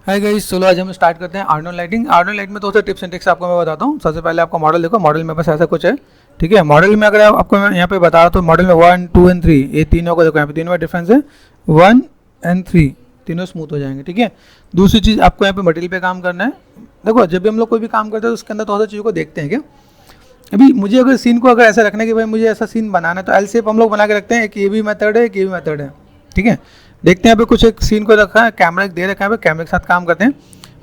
Hi guys, चलो आज हम स्टार्ट करते हैं आर्नोल्ड लाइटिंग। आर्नोल्ड लाइट में तो टिप्स एंड ट्रिक्स आपको मैं बताता हूँ। सबसे पहले आपको मॉडल देखो, मॉडल में बस ऐसा कुछ है। ठीक है, मॉडल में अगर आपको मैं यहाँ पे बता रहा तो मॉडल में 1, 2 एंड 3 ये तीनों को देखो, यहाँ पे तीनों में डिफरेंस है। 1 एंड 3 तीनों स्मूथ हो जाएंगे। ठीक है, दूसरी चीज़ आपको यहाँ पे मटेरियल पे काम करना है। देखो, जब भी हम लोग कोई भी काम करते हैं तो उसके अंदर थोड़ा सा चीज़ों को देखते हैं। क्या अभी मुझे अगर सीन को अगर ऐसा रखना है कि भाई मुझे ऐसा सीन बनाना है, तो एल शेप हम लोग बना के रखते हैं। एक ये भी मेथड है, एक ये भी मेथड है। ठीक है, देखते हैं यहाँ पे कुछ एक सीन को रखा है, कैमरा दे रखा है, कैमरे के साथ काम करते हैं।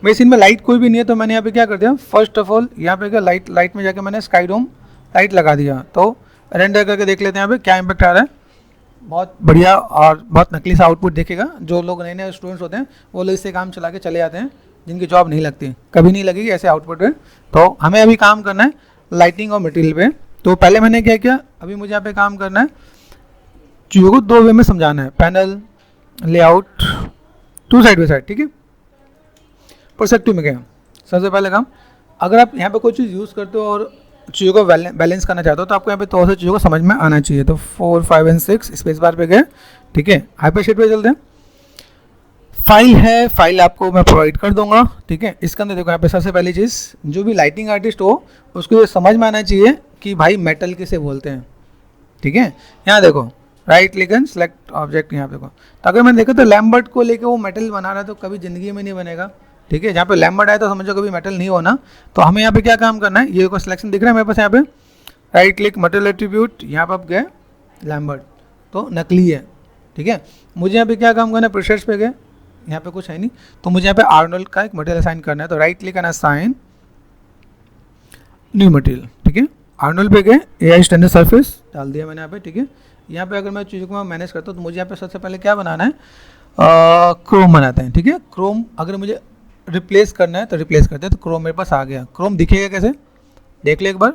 मेरे सीन में लाइट कोई भी नहीं है, तो मैंने यहाँ पे क्या कर दिया, फर्स्ट ऑफ ऑल यहाँ पे क्या लाइट में जाके मैंने स्काई डोम लाइट लगा दिया। तो रेंडर करके देख लेते हैं यहाँ पे क्या इम्पैक्ट आ रहा है। बहुत बढ़िया और बहुत नकली सा आउटपुट देखेगा। जो लोग नए नए स्टूडेंट्स होते हैं वो लोग इससे काम चला के चले जाते हैं, जिनकी जॉब नहीं लगती, कभी नहीं लगेगी ऐसे आउटपुट पे। तो हमें अभी काम करना है लाइटिंग और मटेरियल पे। तो पहले मैंने क्या किया, अभी मुझे यहाँ पे काम करना है, चीज़ों को दो वे में समझाना है, panel layout two side by side. ठीक है, परस्पेक्टिव में क्या है, सबसे पहले काम, अगर आप यहाँ पे कोई चीज़ यूज़ करते हो और चीज़ों को बैलेंस करना चाहते हो तो आपको यहाँ पे थोड़ा सा चीज़ों को समझ में आना चाहिए। तो 4, 5 एंड 6 स्पेस बार पे गए। ठीक है, हाइपर शीट पे चलते हैं। फाइल है, फाइल आपको मैं प्रोवाइड कर दूंगा। ठीक है, इसके अंदर देखो, यहाँ पे सबसे पहली चीज़, जो भी लाइटिंग आर्टिस्ट हो उसको ये समझ में आना चाहिए कि भाई मेटल किसे बोलते हैं। ठीक है, यहाँ देखो, right click and select object. यहाँ पे देखो, तो अगर मैं देखो तो लैम्बर्ट को लेके वो मेटल बना रहा है तो कभी ज़िंदगी में नहीं बनेगा। ठीक है, जहाँ पे लैम्बर्ट आए तो समझो कभी मेटल नहीं होना। तो हमें यहाँ पे क्या काम करना है, ये को सिलेक्शन दिख रहा है मेरे पास, यहाँ पे राइट क्लिक मटेरियल एट्रीब्यूट, यहाँ पे आप गए लैम्बर्ट, तो नकली है। ठीक है, मुझे यहाँ पे क्या काम करना है, प्रोसेस पे गए, यहाँ पे कुछ है नहीं, तो मुझे यहाँ पे आर्नोल्ड का एक मटेरियल असाइन करना है। तो right click and assign new material. ठीक है, आर्नोल्ड पे गए, एआई स्टैंडर्ड सरफेस डाल दिया मैंने यहाँ पे। ठीक है, यहाँ पे अगर मैं चीज़ों को मैं मैनेज करता हूँ तो मुझे यहाँ पे सबसे पहले क्या बनाना है, क्रोम बनाते हैं। ठीक है, क्रोम अगर मुझे रिप्लेस करना है तो रिप्लेस करते हैं। तो क्रोम मेरे पास आ गया। क्रोम दिखेगा कैसे, देख ले एक बार,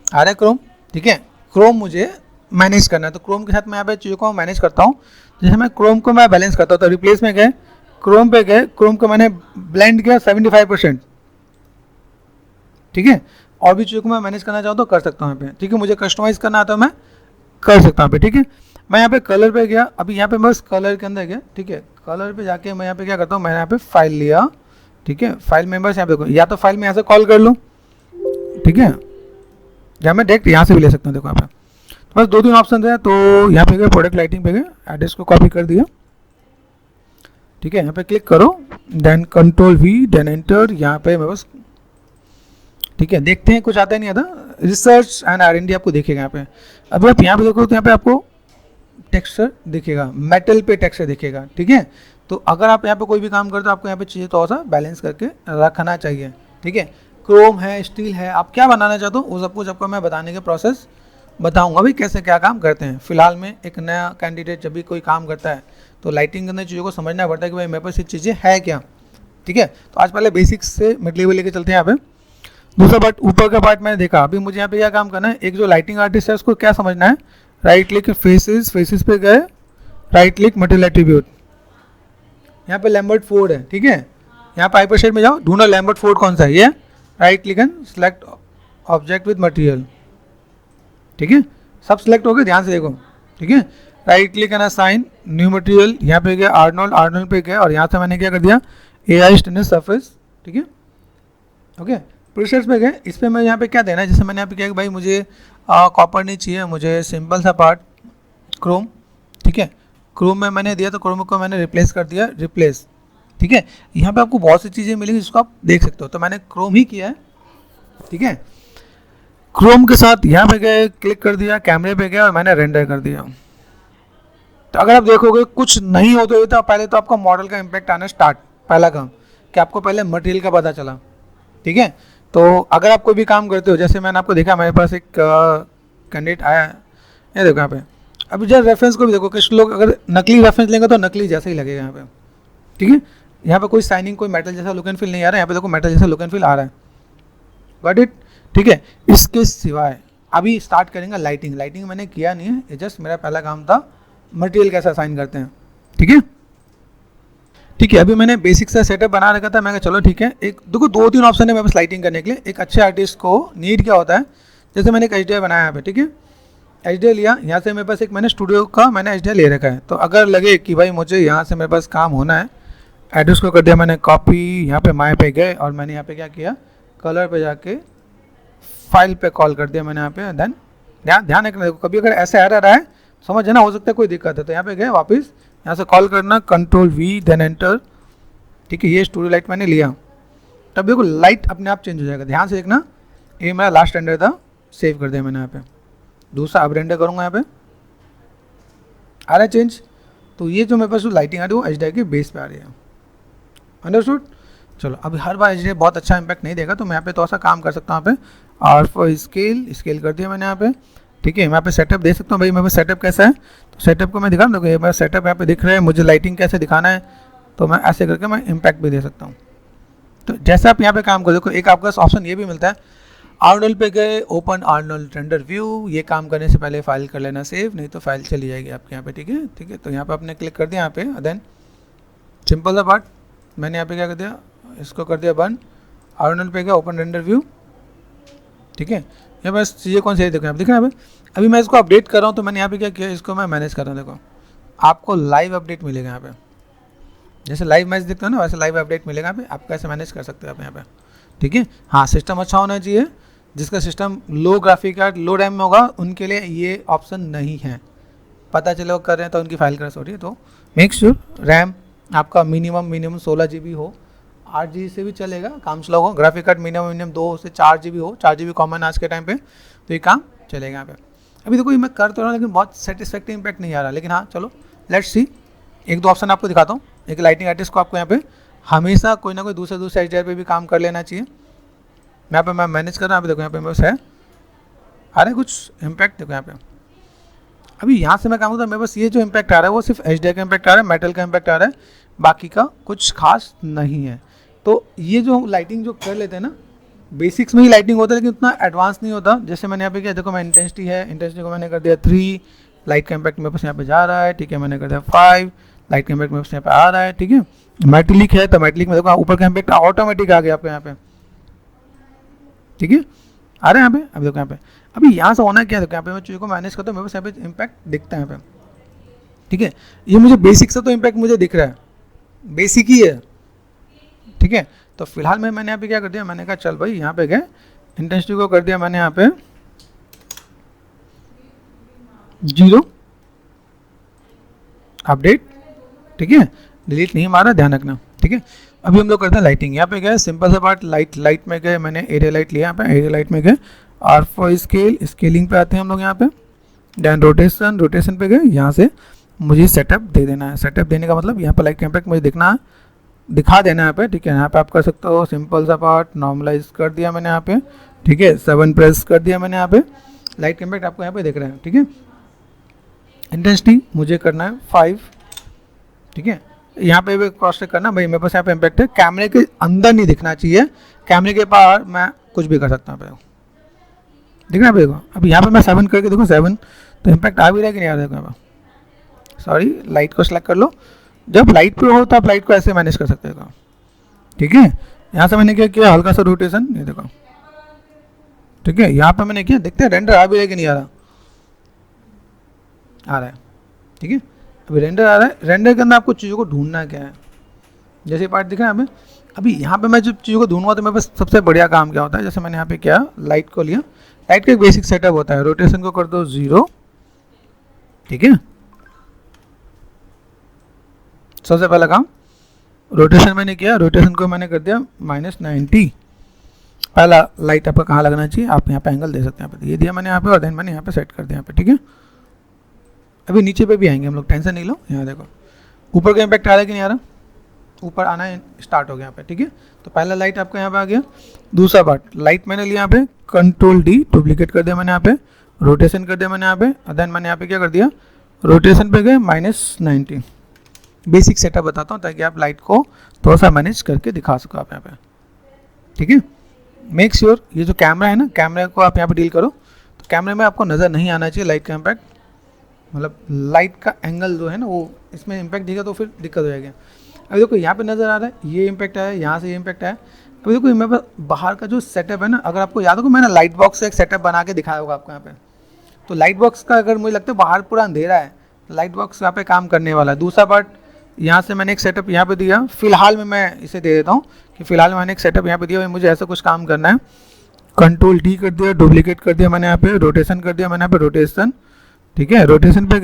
आ रहा है क्रोम। ठीक है, क्रोम मुझे मैनेज करना है, तो क्रोम के साथ मैं यहाँ पे चीज़ों को मैनेज करता हूँ। जैसे मैं क्रोम को मैं बैलेंस करता हूँ, तो रिप्लेस में गए, क्रोम पे गए, क्रोम को मैंने ब्लेंड किया 75%। ठीक है, और भी चीज़ों को मैं मैनेज करना चाहूँ तो कर सकता हूँ यहाँ पे। ठीक है, मुझे कस्टमाइज़ करना आता है, मैं कर सकता हूँ यहाँ पे। ठीक है, मैं यहाँ पे कलर पे गया, अभी यहाँ पे बस कलर के अंदर गया। ठीक है, कलर पे जाके मैं यहाँ पे क्या करता हूँ, मैंने यहाँ पे फाइल लिया। ठीक है, फाइल मेंबर्स यहाँ पे देखो, या तो फाइल में यहाँ से कॉल कर लूँ। ठीक है, या मैं डायरेक्ट यहाँ से भी ले सकता हूँ। देखो यहाँ पे तो बस 2-3 ऑप्शन है। तो यहाँ पे गए, प्रोडक्ट लाइटिंग पे गए, एड्रेस को कॉपी कर दिया। ठीक है, यहाँ पे क्लिक करो, then control V, then enter. यहाँ पे मैं बस, ठीक है, देखते हैं कुछ आता है नहीं आता, रिसर्च एंड R&D आपको दिखेगा यहाँ पे। अभी आप यहाँ पे देखो तो यहाँ पे आपको टेक्सचर दिखेगा, मेटल पे टेक्सचर दिखेगा। ठीक है, तो अगर आप यहाँ पे कोई भी काम करते हो आपको यहाँ पे चीज़ें थोड़ा सा बैलेंस करके रखना चाहिए। ठीक है, क्रोम है, स्टील है, आप क्या बनाना चाहते हो वो सब कुछ आपको मैं बताने के प्रोसेस बताऊंगा भी कैसे क्या काम करते हैं। फिलहाल में एक नया कैंडिडेट जब भी कोई काम करता है तो लाइटिंग के अंदर चीज़ों को समझना पड़ता है कि भाई मेरे पास ये चीज़ें है क्या। ठीक है, तो आज पहले बेसिक्स से मिड लेवल लेके चलते हैं। यहाँ पे दूसरा पार्ट, ऊपर का पार्ट मैंने देखा। अभी मुझे यहाँ पे क्या काम करना है, एक जो लाइटिंग आर्टिस्ट है उसको क्या समझना है, राइट क्लिक फेसेस, फेसेस पे गए, राइट क्लिक मटेरियल एट्रीब्यूट, यहाँ पे लैम्बर्ट फोर्ड है। ठीक है, यहाँ पे हाइपर शेड में जाओ, ढूंढो लैम्बर्ट फोर्ड कौन सा है, ये right click and select object with material. ठीक है, सब सिलेक्ट हो गए, ध्यान से देखो। ठीक है, right click and assign new material, यहाँ पे गया आर्नोल्ड, आर्नोल्ड पे गया और यहाँ से मैंने क्या कर दिया, एआई स्टैंडर्ड सरफेस। ठीक है, ओके, प्रीसेट्स पे गए, इस पर मैं यहाँ पे क्या देना है, जैसे मैंने यहाँ पे किया कि भाई मुझे कॉपर नहीं चाहिए, मुझे सिंपल सा पार्ट क्रोम। ठीक है, क्रोम में मैंने दिया तो क्रोम को मैंने रिप्लेस कर दिया, रिप्लेस। ठीक है, यहाँ पे आपको बहुत सी चीज़ें मिलेंगी जिसको आप देख सकते हो, तो मैंने क्रोम ही किया है। ठीक है, क्रोम के साथ यहाँ पे गए, क्लिक कर दिया, कैमरे पे गया और मैंने रेंडर कर दिया। तो अगर आप देखोगे कुछ नहीं होते हुए तो पहले तो आपका मॉडल का इम्पैक्ट आना स्टार्ट, पहला काम कि आपको पहले मटेरियल का पता चला। ठीक है, तो अगर आप कोई भी काम करते हो, जैसे मैंने आपको देखा, मेरे पास एक कैंडिडेट आया है, ये देखो यहाँ पे। अभी जब रेफरेंस को भी देखो, कुछ लोग अगर नकली रेफरेंस लेंगे तो नकली जैसा ही लगेगा यहाँ पे। ठीक है, यहाँ पे कोई साइनिंग, कोई मेटल जैसा लुक एंड फील नहीं आ रहा है, यहाँ पे देखो मेटल जैसा लुक एंड फील आ रहा है। Got it. ठीक है, इसके सिवाय अभी स्टार्ट करेंगे लाइटिंग। लाइटिंग मैंने किया नहीं है, ये जस्ट मेरा पहला काम था, मटेरियल कैसे असाइन करते हैं। ठीक है, ठीक है, अभी मैंने बेसिक सा सेटअप बना रखा था, मैं कहा चलो ठीक है। एक देखो 2-3 ऑप्शन है मेरे पास लाइटिंग करने के लिए। एक अच्छे आर्टिस्ट को नीड क्या होता है, जैसे मैंने एक HDR बनाया यहाँ पे। ठीक है, HDR लिया, यहाँ से मेरे पास एक मैंने स्टूडियो का मैंने HDR ले रखा है। तो अगर लगे कि भाई मुझे यहाँ से मेरे पास काम होना है एड्रेस को कर दिया मैंने कॉपी, यहाँ पे माय पे गए और मैंने यहाँ पे क्या किया, कलर पे जाके फाइल पे कॉल कर दिया मैंने यहाँ पे। देन ध्यान रखना, देखो कभी अगर ऐसे आ रहा है समझ है ना, हो सकता है कोई दिक्कत है, तो यहाँ पे गए वापस यहाँ से कॉल करना, कंट्रोल वी देन एंटर। ठीक है, ये स्टूडियो लाइट मैंने लिया, तब देखो लाइट अपने आप चेंज हो जाएगा। ध्यान से देखना, ये मेरा लास्ट रेंडर था, सेव कर दिया मैंने यहाँ पे। दूसरा अब रेंडर करूँगा, यहाँ पे आ रहा है चेंज। तो ये जो मेरे पास जो लाइटिंग आ रही है वो एचडीआई के बेस पे आ रही है। अंडरस्टूड। चलो अभी हर बार एचडीआई बहुत अच्छा इंपैक्ट नहीं देगा, तो मैं यहाँ पे थोड़ा सा काम कर सकता हूँ यहाँ पे। और फॉर स्केल कर दिया मैंने यहाँ पे। ठीक है, मैं यहाँ पे सेटअप दे सकता हूँ भाई, मेरे पास सेटअप कैसा है, तो सेटअप को मैं दिखा दूँगा। ये मेरा सेटअप यहाँ पे दिख रहा है, मुझे लाइटिंग कैसे दिखाना है, तो मैं ऐसे करके मैं इम्पैक्ट भी दे सकता हूँ। तो जैसे आप यहाँ पे काम करो, देखो एक आपका ऑप्शन ये भी मिलता है, आर्नोल्ड पे गए, ओपन आर्नोल्ड रेंडर व्यू। ये काम करने से पहले फाइल कर लेना सेव, नहीं तो फाइल चली जाएगी आपके यहाँ पे। ठीक है, तो यहाँ पे आपने क्लिक कर दिया यहाँ पे। देन सिंपल सा पार्ट, मैंने यहाँ पे क्या कर दिया, इसको कर दिया बंद। आर्नोल्ड पे गया, ओपन रेंडर व्यू। ठीक है, ये बस चीज़ें कौन सी देखो, आप दिख रहे हैं अभी मैं इसको अपडेट कर रहा हूँ, तो मैंने यहाँ पे क्या किया, इसको मैं मैनेज कर रहा हूँ। देखो आपको लाइव अपडेट मिलेगा यहाँ पे, जैसे लाइव मैच देखते हो ना, वैसे लाइव अपडेट मिलेगा यहाँ पे। आप कैसे मैनेज कर सकते हो आप यहाँ पे। ठीक है, हाँ सिस्टम अच्छा होना चाहिए। जिसका सिस्टम लो ग्राफिक कार्ड लो रैम में होगा उनके लिए ये ऑप्शन नहीं है। पता चले वो कर रहे हैं तो उनकी फाइल क्रैश हो रही है, तो मेक श्योर रैम आपका मिनिमम 16 GB हो। 8 GB से भी चलेगा, काम स्लो हो। ग्राफिक कार्ड मिनिमम 2 से 4 GB हो, 4 GB कॉमन आज के टाइम पे, तो ये काम चलेगा यहाँ पे। अभी देखो ये मैं कर तो रहा हूँ, लेकिन बहुत सेटिस्फैक्टरी इंपैक्ट नहीं आ रहा। लेकिन हाँ चलो लेट्स सी, एक दो ऑप्शन आपको दिखाता हूँ। एक लाइटिंग आर्टिस्ट को आपको यहाँ पे हमेशा कोई ना कोई दूसरे एचडीआर पे भी काम कर लेना चाहिए। यहाँ पे मैं मैनेज कर रहा हूँ। अभी देखो यहाँ पे मेरे पास है, आ रहा है कुछ इम्पैक्ट। देखो यहाँ पे अभी यहाँ से मैं काम करता हूँ, मेरे पास ये जो इम्पैक्ट आ रहा है वो सिर्फ एचडीआर का इम्पैक्ट आ रहा है, मेटल का इम्पैक्ट आ रहा है, बाकी का कुछ खास नहीं है। तो ये जो लाइटिंग जो कर लेते हैं ना, बेसिक्स में ही लाइटिंग होता है, लेकिन उतना एडवांस नहीं होता। जैसे मैंने यहाँ पे किया, देखो मैं इंटेंसिटी है, इंटेंसिटी को मैंने कर दिया 3, लाइट का इम्पैक्ट मेरे पास यहाँ पे जा रहा है। ठीक है, मैंने कर दिया 5, लाइट का इम्पैक्ट मेरे पास यहाँ पे आ रहा है। ठीक है, मेटेलिक है तो मेटेलिक में देखो ऊपर का इम्पैक्ट ऑटोमेटिक आ गया आपको यहाँ पे। ठीक है, आ रहे हैं यहाँ पे। अभी देखो यहाँ पे, अभी यहाँ से होना क्या है, देखो यहाँ पे मैं चीज़ों को मैनेज करता हूँ, मेरे पास यहाँ पे इम्पैक्ट दिखता है यहाँ पे। ठीक है, ये मुझे बेसिक से तो इम्पैक्ट मुझे दिख रहा है, बेसिक ही है। ठीक है, तो फिलहाल मैंने यहाँ पे क्या कर दिया, मैंने कहा चल भाई यहाँ पे गए, इंटेंसिटी को कर दिया मैंने यहाँ पे 0 अपडेट। ठीक है, डिलीट नहीं मारा, ध्यान रखना। ठीक है, अभी हम लोग करते हैं लाइटिंग। यहाँ पे गए, सिंपल सा पार्ट, लाइट में गए, मैंने एरिया लाइट लिया यहाँ पे, एरिया लाइट में गए और फॉर स्केलिंग पे आते हैं हम लोग यहाँ पे। देन रोटेशन पे गए, यहाँ से मुझे सेटअप दे देना है। सेटअप देने का मतलब यहाँ पर लाइट का इम्पैक्ट मुझे दिखा देना है यहाँ पे। ठीक है, यहाँ पे आप कर सकते हो सिंपल सा पार्ट, नॉर्मलाइज कर दिया मैंने यहाँ पे। ठीक है, 7 प्रेस कर दिया मैंने यहाँ पे, लाइट का इम्पैक्ट आपको यहाँ पे दिख रहा है। ठीक है, इंटेंसिटी मुझे करना है 5। ठीक है, यहाँ पे भी क्रॉस चेक करना भाई, मेरे पास यहाँ पे इम्पैक्ट है, कैमरे के अंदर नहीं दिखना चाहिए, कैमरे के बाहर मैं कुछ भी कर सकता हूँ। दिख रहा है देखो, अभी यहाँ पे मैं 7 करके देखो 7, तो इम्पैक्ट आ भी रहा है कि नहीं आ रहा है। देखो सॉरी, लाइट को सेलेक्ट कर लो। जब लाइट पे हो तो आप लाइट को ऐसे मैनेज कर सकते हो। ठीक है, यहाँ से मैंने क्या किया, हल्का सा रोटेशन, ये देखो। ठीक है, यहाँ पे मैंने किया, देखते हैं रेंडर आ भी रहा है कि नहीं आ रहा। आ रहा है। ठीक है, अभी रेंडर आ रहा है। रेंडर के अंदर आपको चीज़ों को ढूंढना क्या है, जैसे पार्ट दिख रहा है हमें। अभी यहाँ पे मैं जब चीज़ों को ढूंढूंगा तो मेरे पास सबसे बढ़िया काम क्या होता है, जैसे मैंने यहाँ पे किया, लाइट को लिया। लाइट का एक बेसिक सेटअप होता है, रोटेशन को कर दो 0। ठीक है, सबसे पहला काम रोटेशन मैंने किया, रोटेशन को मैंने कर दिया -90। पहला लाइट आपका कहाँ लगना चाहिए, आप यहाँ पे एंगल दे सकते हैं, यहाँ पे ये दिया मैंने यहाँ पे, और देन मैंने यहाँ पे सेट कर दिया यहाँ पे। ठीक है, अभी नीचे पे भी आएंगे हम लोग, टेंशन नहीं लो। यहाँ देखो ऊपर का इम्पैक्ट आ रहा है कि नहीं आ रहा, ऊपर आना स्टार्ट हो गया यहाँ पे। ठीक है, तो पहला लाइट आपका यहाँ पे आ गया। दूसरा पार्ट, लाइट मैंने लिया यहाँ पे, कंट्रोल D डुप्लीकेट कर दिया मैंने यहाँ पे, रोटेशन कर दिया मैंने यहाँ पे, और देन मैंने यहाँ पे क्या कर दिया, रोटेशन पे गए -90। बेसिक सेटअप बताता हूँ ताकि आप लाइट को थोड़ा सा मैनेज करके दिखा सको आप यहाँ पे। ठीक है, मेक श्योर ये जो कैमरा है ना, कैमरे को आप यहाँ पे डील करो, तो कैमरे में आपको नज़र नहीं आना चाहिए लाइट का इम्पैक्ट, मतलब लाइट का एंगल जो है ना वो इसमें इम्पैक्ट दिखेगा तो फिर दिक्कत हो जाएगी। अभी देखो यहाँ पे नज़र आ रहा है, ये इम्पैक्ट आया, यहाँ से ये इम्पैक्ट आया। अभी देखो मेरे पास बाहर का जो सेटअप है ना, अगर आपको याद हो तो मैंने लाइट बॉक्स से एक सेटअप बना के दिखाया होगा आपको यहाँ पे। तो लाइट बॉक्स का अगर मुझे लगता है बाहर पूरा अंधेरा है, लाइट बॉक्स यहाँ पे काम करने वाला है। दूसरा पार्ट यहाँ से मैंने एक सेटअप यहाँ पे दिया, फिलहाल में मैं इसे दे देता हूँ कि फिलहाल मैंने एक सेटअप यहाँ पे दिया, मुझे ऐसा कुछ काम करना है। कंट्रोल डी कर दिया, डुप्लीकेट कर दिया मैंने यहाँ पे, रोटेशन कर दिया मैंने यहाँ पे, रोटेशन, ठीक है। रोटेशन पे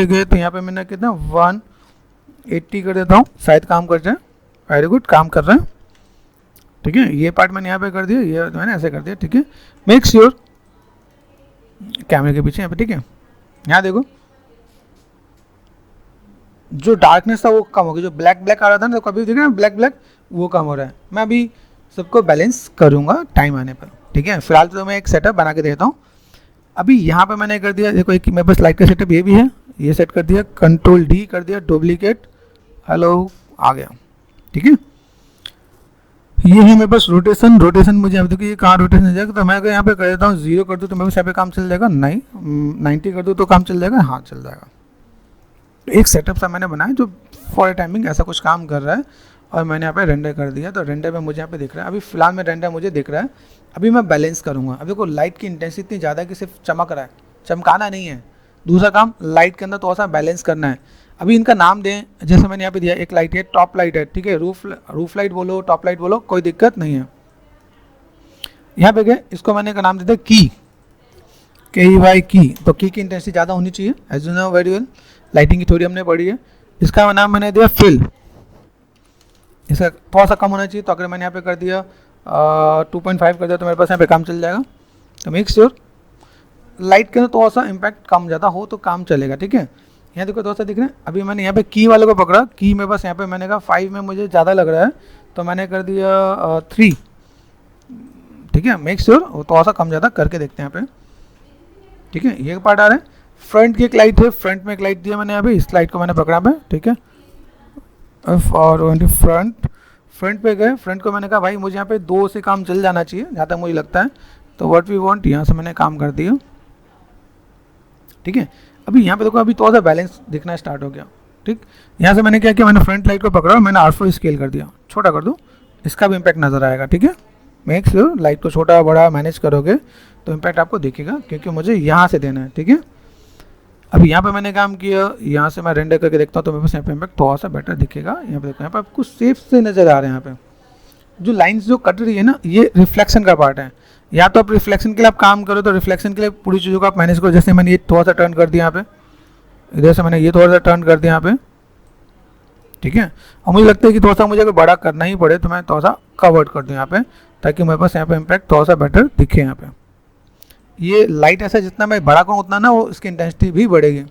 गए, तो यहाँ पे मैंने कितना 180 कर देता हूँ, शायद काम कर जाए। वेरी गुड, काम कर रहा है, ठीक है। ये पार्ट मैंने यहाँ पे कर दिया, ये मैंने ऐसे कर दिया, ठीक है। मेक श्योर कैमरे के पीछे यहाँ पे, ठीक है। यहाँ देखो जो डार्कनेस था वो कम हो गया, जो ब्लैक ब्लैक आ रहा था ना, तो कभी देखा ना ब्लैक ब्लैक, वो कम हो रहा है। मैं अभी सबको बैलेंस करूँगा टाइम आने पर, ठीक है। फिलहाल तो मैं एक सेटअप बना के देता हूँ। अभी यहाँ पे मैंने कर दिया, देखो एक मेरे पास लाइट का सेटअप ये भी है, ये सेट कर दिया, कंट्रोल डी कर दिया, डुप्लीकेट, हेलो आ गया, ठीक है। ये है मेरे पास रोटेशन मुझे अब देखो ये कहाँ रोटेशन हो जाएगा, तो मैं अगर यहाँ पे कर देता हूँ 0 कर दूँ तो मेरे पास यहाँ पे काम चल जाएगा, नहीं 90 कर दूँ तो काम चल जाएगा, हाँ चल जाएगा। एक सेटअप सा मैंने बनाया जो फॉर टाइमिंग ऐसा कुछ काम कर रहा है, और मैंने यहाँ पे रेंडर कर दिया, तो रेंडर में मुझे यहाँ पे दिख रहा है। अभी फिलहाल में रेंडर मुझे दिख रहा है। अभी मैं बैलेंस करूँगा। अब देखो लाइट की इंटेंसिटी इतनी ज़्यादा है कि सिर्फ चमक रहा है, चमकाना नहीं है। दूसरा काम लाइट के अंदर थोड़ा सा बैलेंस करना है। अभी इनका नाम दें, जैसे मैंने यहाँ पे दिया, एक लाइट है टॉप लाइट है, ठीक है। रूफ लाइट बोलो, टॉप लाइट बोलो, कोई दिक्कत नहीं है। यहाँ पे गए, इसको मैंने का नाम दे दिया की, KEY की। तो की इंटेंसिटी ज़्यादा होनी चाहिए, as you know very well, lighting की थ्योरी हमने पढ़ी है। इसका नाम मैंने दिया फिल, इसका थोड़ा सा कम होना चाहिए। तो अगर मैंने यहाँ पे कर दिया 2.5 कर दिया तो मेरे पास यहाँ पे काम चल जाएगा। तो मेक श्योर लाइट के अंदर थोड़ा सा इम्पैक्ट कम ज़्यादा हो तो काम चलेगा, ठीक है। यहाँ देखो थोड़ा सा दिख रहा है। अभी मैंने यहाँ पे की वाले को पकड़ा, की मेरे पास यहाँ पे मैंने कहा 5 में मुझे ज़्यादा लग रहा है, तो मैंने कर दिया 3, ठीक है। मेक श्योर वो थोड़ा सा कम ज़्यादा करके देखते हैं यहाँ पे, ठीक है। ये पार्ट आ रहा है। फ्रंट की एक लाइट है, फ्रंट में एक लाइट दिया मैंने यहाँ पे, इस लाइट को मैंने पकड़ा पे, ठीक है। और फ्रंट पे गए, फ्रंट को मैंने कहा भाई मुझे यहाँ पे 2 से काम चल जाना चाहिए जहाँ तक मुझे लगता है। तो व्हाट वी वांट, यहाँ से मैंने काम कर दिया, ठीक है। अभी यहाँ पे देखो अभी थोड़ा सा बैलेंस दिखना स्टार्ट हो गया, ठीक। यहाँ से मैंने क्या किया, मैंने फ्रंट लाइट को पकड़ा और मैंने R4 स्केल कर दिया, छोटा कर दूँ, इसका भी इम्पैक्ट नज़र आएगा, ठीक है। मेक श्योर लाइट को छोटा बड़ा मैनेज करोगे तो इम्पैक्ट आपको दिखेगा, क्योंकि मुझे यहाँ से देना है, ठीक है। अभी यहाँ पे मैंने काम किया, यहाँ से मैं रेंडर करके देखता हूँ तो मेरे पास यहाँ पे इम्पैक्ट थोड़ा सा बेटर दिखेगा। यहाँ पे देखो, यहाँ पे आपको सेफ से नज़र आ रहे हैं। यहाँ पे जो लाइंस जो कट रही है ना, ये रिफ्लेक्शन का पार्ट है। या तो आप रिफ्लेक्शन के लिए आप काम करो, तो रिफ्लेक्शन के लिए पूरी चीज़ों को आप मैनेज करो। जैसे मैंने ये थोड़ा सा टर्न कर दिया यहाँ पे, इधर से मैंने ये थोड़ा सा टर्न कर दिया यहाँ पे, ठीक है। और मुझे लगता है कि थोड़ा सा मुझे अगर बड़ा करना ही पड़े तो मैं थोड़ा सा कवर्ड कर दूँ यहाँ पे, ताकि मेरे पास यहाँ पे इम्पैक्ट थोड़ा सा बेटर दिखे। यहाँ पे ये लाइट ऐसा जितना मैं बड़ा करूँ उतना ना वो इसकी इंटेंसिटी भी बढ़ेगी,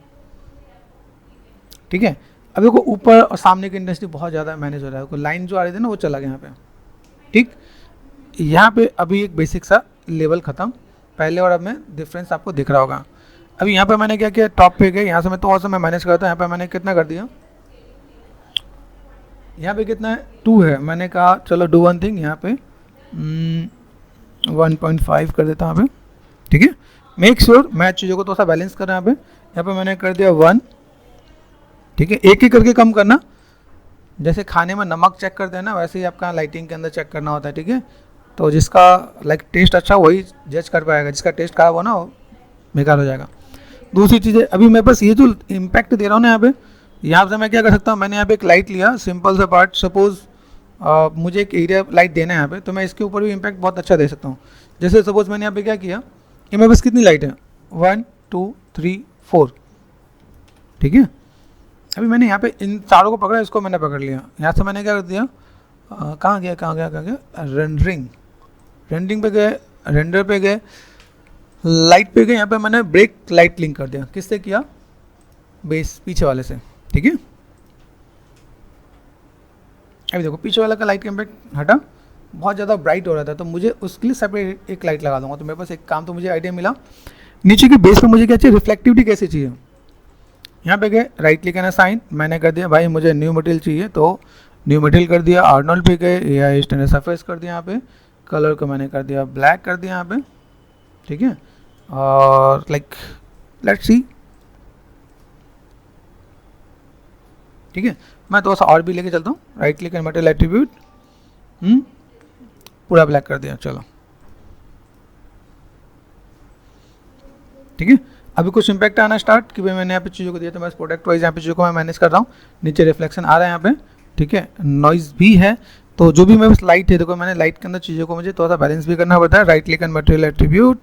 ठीक है। अब देखो ऊपर और सामने की इंटेंसिटी बहुत ज़्यादा मैनेज हो रहा है, लाइन जो आ रही थी ना वो चला गया यहाँ पे, ठीक। यहाँ पे अभी एक बेसिक सा लेवल ख़त्म, पहले और अब में डिफरेंस आपको दिख रहा होगा। अभी यहाँ पे मैंने क्या किया, टॉप पे गए, यहाँ से मैं थोड़ा सा मैं मैनेज करता हूँ। यहाँ पे मैंने कितना कर दिया, यहाँ पे कितना है 2 है, मैंने कहा चलो डू वन थिंग, यहाँ पे 1.5 कर देता हूँ यहाँ पे, ठीक है। मेक श्योर मैं चीज़ों को थोड़ा सा बैलेंस कर रहा हूँ। यहाँ पे मैंने कर दिया 1, ठीक है। एक एक करके कम करना, जैसे खाने में नमक चेक करते हैं ना, वैसे ही आपका लाइटिंग के अंदर चेक करना होता है, ठीक है। तो जिसका लाइक टेस्ट अच्छा वही जज कर पाएगा, जिसका टेस्ट खराब हो ना वो बेकार हो जाएगा। दूसरी चीज़ है, अभी मेरे पास ये जो इम्पैक्ट दे रहा हूँ ना यहाँ से मैं क्या कर सकता हूँ, मैंने यहाँ पे एक लाइट लिया, सिंपल सा पार्ट, सपोज मुझे एक एरिया लाइट देना है यहाँ पे, तो मैं इसके ऊपर भी इम्पैक्ट बहुत अच्छा दे सकता हूँ। जैसे सपोज मैंने यहाँ पे क्या किया कि मेरे पास कितनी लाइट है, 1 2 3 4, ठीक है। अभी मैंने यहाँ पे इन चारों को पकड़ा, इसको मैंने पकड़ लिया। यहाँ से मैंने क्या कर दिया, कहाँ गया रेंडरिंग पे गए, रेंडर पे गए, लाइट पे गए। यहाँ पे मैंने ब्रेक लाइट लिंक कर दिया, किससे किया, बेस पीछे वाले से, ठीक है। अभी देखो पीछे वाला का लाइट का इम्पैक्ट हटा, बहुत ज़्यादा ब्राइट हो रहा था, तो मुझे उसके लिए सेपरेट एक लाइट लगा दूंगा। तो मेरे पास एक काम तो मुझे आइडिया मिला। नीचे के बेस पे मुझे क्या चाहिए, रिफ्लेक्टिविटी कैसे चाहिए। यहाँ पे गए, राइट क्लिक करना, साइन, मैंने कर दिया भाई मुझे न्यू मटेरियल चाहिए, तो न्यू मटेरियल कर दिया। आर्नोल्ड पे गए, AI स्टैंडर्ड सरफेस कर दिया। यहाँ पे कलर को मैंने कर दिया ब्लैक कर दिया यहाँ पे, ठीक है। और लाइक लेट्स सी, ठीक है। मैं थोड़ा सा और भी लेके चलता हूँ, राइट क्लिक कर मटेरियल एट्रीब्यूट, पूरा ब्लैक कर दिया, चलो, ठीक है। अभी कुछ इम्पैक्ट आना स्टार्ट कि भाई मैंने यहाँ पे चीज़ों को दिया, तो मैं प्रोडक्ट वाइज यहाँ पे चीज़ों को मैं मैनेज कर रहा हूँ। नीचे रिफ्लेक्शन आ रहा है यहाँ पे, ठीक है, नॉइज़ भी है। तो जो भी मेरे पास लाइट है, देखो मैंने लाइट के अंदर चीज़ों को मुझे थोड़ा सा बैलेंस भी करना पड़ता है। Right click and material attribute,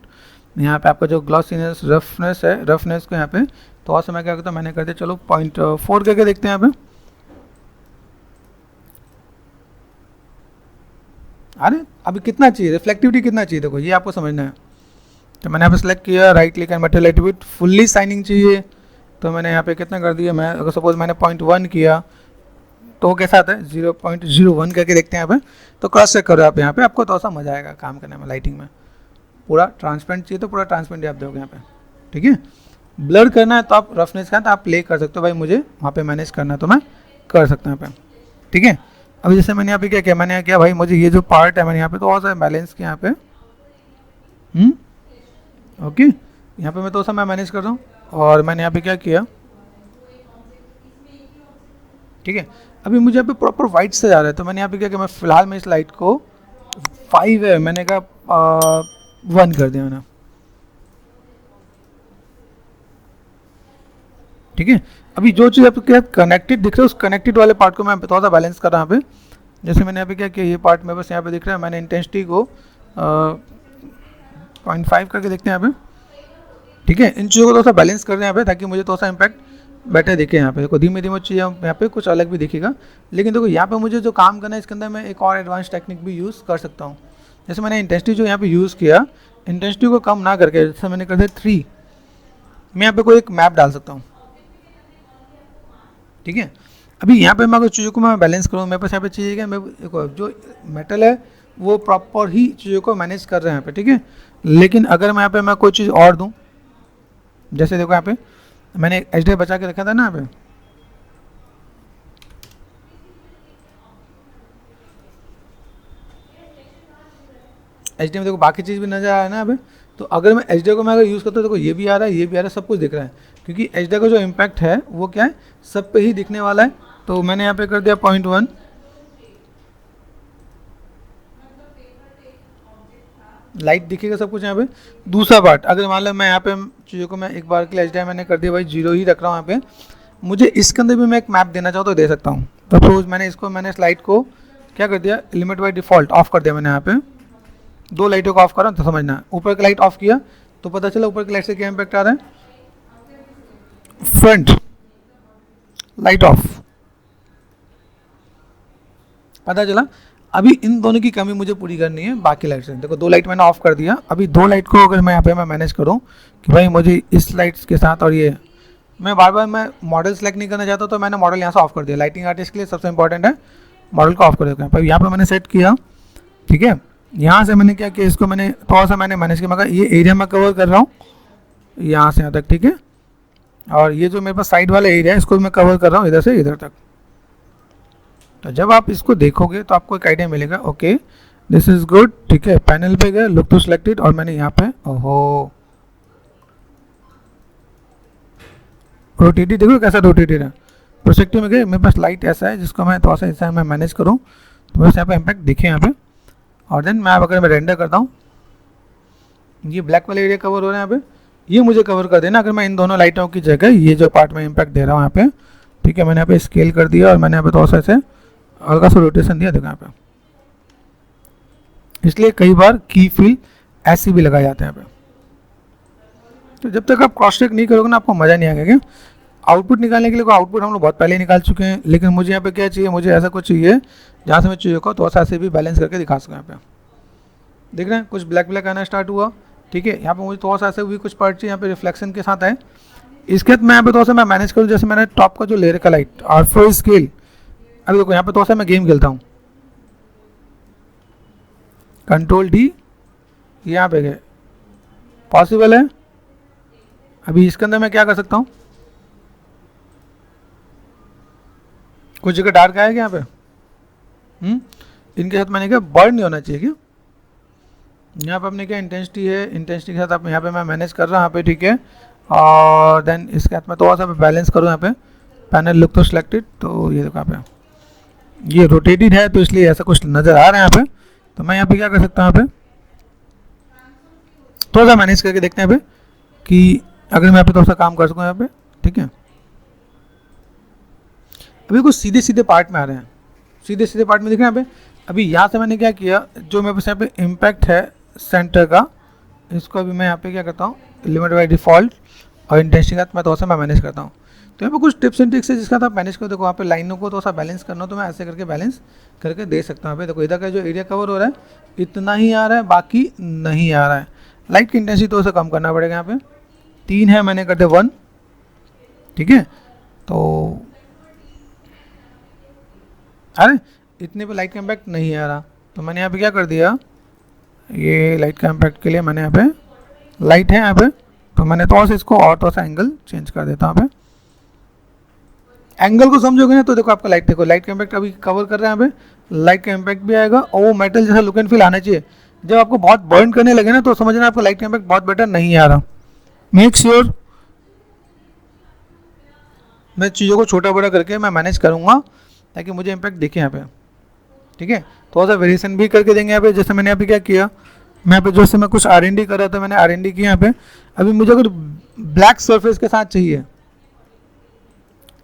यहाँ पे आपका जो ग्लॉसीनेस रफनेस है, रफनेस को यहाँ पे थोड़ा सा मैं क्या करता हूँ, मैंने कर दिया चलो 0.4 करके देखते हैं यहाँ पे। अरे अभी कितना चाहिए, रिफ्लेक्टिविटी कितना चाहिए, देखो ये आपको समझना है। तो मैंने यहाँ पे सेलेक्ट किया, right click and material attribute, fully shining चाहिए, तो मैंने यहाँ पे कितना कर दिया, मैं अगर सपोज मैंने 0.1 किया तो कैसा आता है, 0.01 करके देखते हैं यहाँ पे। तो क्रॉस चेक करो आप यहाँ पे, आपको थोड़ा सा मजा आएगा काम करने में। लाइटिंग में पूरा ट्रांसपेरेंट चाहिए तो पूरा ट्रांसपेरेंट आप दोगे यहाँ पे, ठीक है। ब्लर करना है तो आप रफनेस का तो आप प्ले कर सकते हो, भाई मुझे वहाँ पे मैनेज करना है तो मैं कर सकता हूँ यहाँ पे, ठीक है। अभी जैसे मैंने यहाँ पे क्या किया, मैंने क्या भाई मुझे ये जो पार्ट है मैंने यहाँ पे थोड़ा सा बैलेंस किया यहाँ पे, ओके, यहाँ पे मैं थोड़ा सा मैं मैनेज कर रहा हूँ। और मैंने यहाँ पे क्या किया, ठीक है। अभी मुझे यहाँ पे प्रॉपर वाइट से जा रहा है, तो मैंने यहाँ पे क्या किया, मैं फिलहाल मैं इस लाइट को 5 है, मैंने कहा 1 कर दिया मैंने, ठीक है। अभी जो चीज़ आपके कनेक्टेड दिख रहा है, उस कनेक्टेड वाले पार्ट को मैं थोड़ा सा बैलेंस कर रहा हूँ यहाँ पे। जैसे मैंने यहाँ पे क्या किया, ये पार्ट में बस यहाँ पे दिख रहा है, मैंने इंटेंसिटी को 0.5 करके देखते हैं यहाँ पे, ठीक है। इन चीज़ों को थोड़ा सा बैलेंस कर रहे हैं यहाँ पे, ताकि मुझे थोड़ा सा इम्पैक्ट बेटर दिखे यहाँ पे। देखो धीमे धीमे चीज़ यहाँ पे कुछ अलग भी दिखेगा, लेकिन देखो यहाँ पे मुझे जो काम करना है इसके अंदर मैं एक और एडवांस टेक्निक भी यूज़ कर सकता हूँ। जैसे मैंने इंटेंसिटी जो यहाँ पे यूज़ किया, इंटेंसिटी को कम ना करके जैसे मैंने कर दिया 3, मैं यहाँ पे कोई एक मैप डाल सकता हूँ, ठीक है। अभी यहाँ पे मैं अगर चीज़ों को मैं बैलेंस करूँ, मेरे पास यहाँ पे चाहिए कि मैं देखो जो मेटल है वो प्रॉपर ही चीज़ों को मैनेज कर रहे हैं यहाँ पे, ठीक है। लेकिन अगर मैं यहाँ पे मैं कोई चीज़ और दूँ, जैसे देखो यहाँ पे मैंने एचडी बचा के रखा था ना यहाँ पे, एचडी में देखो बाकी चीज़ भी नजर आ रहा है ना यहाँ पे। तो अगर मैं एचडी को मैं अगर यूज़ करता हूँ, देखो ये भी आ रहा है, ये भी आ रहा है, सब कुछ दिख रहा है, क्योंकि एचडी का जो इम्पैक्ट है वो क्या है, सब पे ही दिखने वाला है। तो मैंने यहाँ पे कर दिया 0.1, लाइट दिखेगा सब कुछ यहाँ पे। दूसरा पार्ट अगर मान लो मैं यहाँ पे चीज़ों को मैं एक बार के लिए एचडी मैंने कर दिया भाई 0 ही रख रहा हूँ यहाँ पे, मुझे इसके अंदर भी मैं एक मैप देना चाहूँ तो दे सकता हूँ। तो सपोज मैंने इस लाइट को क्या कर दिया, लिमिट बाई डिफ़ॉल्ट ऑफ कर दिया मैंने यहाँ पे। 2 लाइटों को ऑफ कर रहा हूँ तो समझना, ऊपर की लाइट ऑफ किया तो पता चला ऊपर की लाइट से क्या इम्पैक्ट आ रहा है, फ्रंट लाइट ऑफ, पता चला। अभी इन दोनों की कमी मुझे पूरी करनी है बाकी लाइट से। देखो 2 लाइट मैंने ऑफ कर दिया, अभी 2 लाइट को अगर मैं यहाँ पे मैं मैनेज करूँ कि भाई मुझे इस लाइट्स के साथ, और ये मैं बार बार मैं मॉडल सेलेक्ट नहीं करना चाहता, तो मैंने मॉडल यहाँ से ऑफ कर दिया। लाइटिंग आर्टिस्ट के लिए सबसे इंपॉर्टेंट है मॉडल को ऑफ कर देते हैं। यहाँ पर मैंने सेट किया, ठीक है। यहाँ से मैंने क्या किया, इसको मैंने थोड़ा सा मैंने मैनेज किया, मगर ये एरिया मैं कवर कर रहा हूँ यहाँ से यहाँ तक, ठीक है। और ये जो मेरे पास साइड वाला एरिया है इसको मैं कवर कर रहा हूँ इधर से इधर तक। तो जब आप इसको देखोगे तो आपको एक आइडिया मिलेगा, ओके दिस इज गुड, ठीक है। पैनल पे गए, लुक टू सिलेक्टेड, और मैंने यहाँ पे ओहो रोटेटेड, देखो कैसा रोटेटेड है। प्रोस्पेक्टिव में गए, मेरे पास लाइट ऐसा है जिसको मैं थोड़ा सा ऐसा मैं मैनेज करूँ तो बस यहाँ पे इम्पैक्ट दिखे यहाँ पे। और देन मैं अगर मैं रेंडर करता हूँ, ये ब्लैक वाला एरिया कवर हो रहा है यहाँ पे, ये मुझे कवर कर देना। अगर मैं इन दोनों लाइटों की जगह ये जो पार्ट में इम्पैक्ट दे रहा हूँ यहाँ पे, ठीक है, मैंने यहाँ पे स्केल कर दिया और मैंने यहाँ पे थोड़ा सा ऐसे हल्का सा रोटेशन दिया, देखो यहाँ पे। इसलिए कई बार की फील ऐसी भी लगाए जाते हैं यहाँ पे। तो जब तक आप क्रॉस चेक नहीं करोगे ना, आपको मज़ा नहीं आएगा। क्या आउटपुट निकालने के लिए आउटपुट हम लोग बहुत पहले निकाल चुके हैं, लेकिन मुझे यहाँ पे क्या चाहिए, मुझे ऐसा कुछ चाहिए जहाँ से मैं चीज़ों को थोड़ा सा ऐसे भी बैलेंस करके दिखा सकूँ। यहाँ पे देख रहे हैं कुछ ब्लैक ब्लैक आना स्टार्ट हुआ, ठीक है। यहाँ पे मुझे थोड़ा सा ऐसे भी कुछ पार्ट चाहिए यहाँ पे रिफ्लेक्शन के साथ है। इसके बाद मैं यहाँ पे थोड़ा सा मैं मैनेज करूँ, जैसे मैंने टॉप का जो लेयर का लाइट और फुल स्केल, अभी देखो यहाँ पे थोड़ा सा मैं गेम खेलता हूँ, कंट्रोल डी यहाँ पे गए, पॉसिबल है। अभी इसके अंदर मैं क्या कर सकता हूँ, कुछ जगह डार्क आएगा यहाँ पे, इनके साथ मैंने क्या बर्न नहीं होना चाहिए क्या। यहाँ पे अपने क्या इंटेंसिटी है, इंटेंसिटी के साथ आप यहाँ पे मैं मैनेज कर रहा हूँ यहाँ पे, ठीक है। और देन इसके साथ मैं थोड़ा सा बैलेंस करूँ यहाँ पे, पैनल लुक तो सिलेक्टेड, तो ये देखो यहाँ पे ये रोटेटेड है तो इसलिए ऐसा कुछ नज़र आ रहा है यहाँ पे। तो मैं यहाँ पे क्या कर सकता हूँ, यहाँ पे थोड़ा सा मैनेज करके देखते हैं यहाँ पे कि अगर मैं यहाँ पे थोड़ा सा काम कर सकूँ यहाँ पे, ठीक है। अभी कुछ सीधे सीधे पार्ट में आ रहे हैं, सीधे सीधे पार्ट में दिख रहे हैं यहाँ पे। अभी यहाँ से मैंने क्या किया, जो मेरे पास यहाँ पे इम्पैक्ट है सेंटर का, इसको अभी मैं यहाँ पे क्या करता हूँ, लिमिट बाई डिफ़ॉल्ट और इंटेंसिटी का मैं थोड़ा सा मैं मैनेज करता हूँ। तो यहाँ पे कुछ टिप्स एंड ट्रिक्स है जिसका आप मैनेज करो। देखो वहाँ पे लाइनों को थोड़ा सा बैलेंस करना हो तो मैं ऐसे करके बैलेंस करके दे सकता हूँ। यहाँ पे देखो इधर का जो एरिया कवर हो रहा है इतना ही आ रहा है, बाकी नहीं आ रहा है। लाइट की इंटेंसिटी थोड़ा सा कम करना पड़ेगा। यहाँ पे 3 है, मैंने कर दिया 1, ठीक है। तो अरे इतने पे लाइट का इम्पैक्ट नहीं आ रहा, तो मैंने यहाँ पे क्या कर दिया, ये लाइट का इम्पैक्ट के लिए मैंने यहाँ पे लाइट है यहाँ पे, तो मैंने थोड़ा सा इसको और थोड़ा सा एंगल चेंज कर देता हूँ। यहाँ पे एंगल को समझोगे ना तो देखो आपका लाइट, देखो लाइट का इम्पैक्ट अभी कवर कर रहे हैं यहाँ पे, लाइट का इम्पैक्ट भी आएगा और वो मेटल जैसा लुक एंड फील आना चाहिए। जब आपको बहुत बर्न करने लगे ना तो समझना आपको लाइट का इम्पैक्ट बहुत बेटर नहीं आ रहा। मेक श्योर मैं चीज़ों को छोटा बड़ा करके मैं मैनेज करूँगा ताकि मुझे इम्पैक्ट दिखे यहाँ पे, ठीक है। थोड़ा सा वेरिएशन भी करके देंगे यहाँ पे। जैसे मैंने यहाँ पे क्या किया, मैं यहाँ पे जैसे मैं कुछ R&D कर रहा था, मैंने R&D किया यहाँ पे। अभी मुझे अगर ब्लैक सरफेस के साथ चाहिए,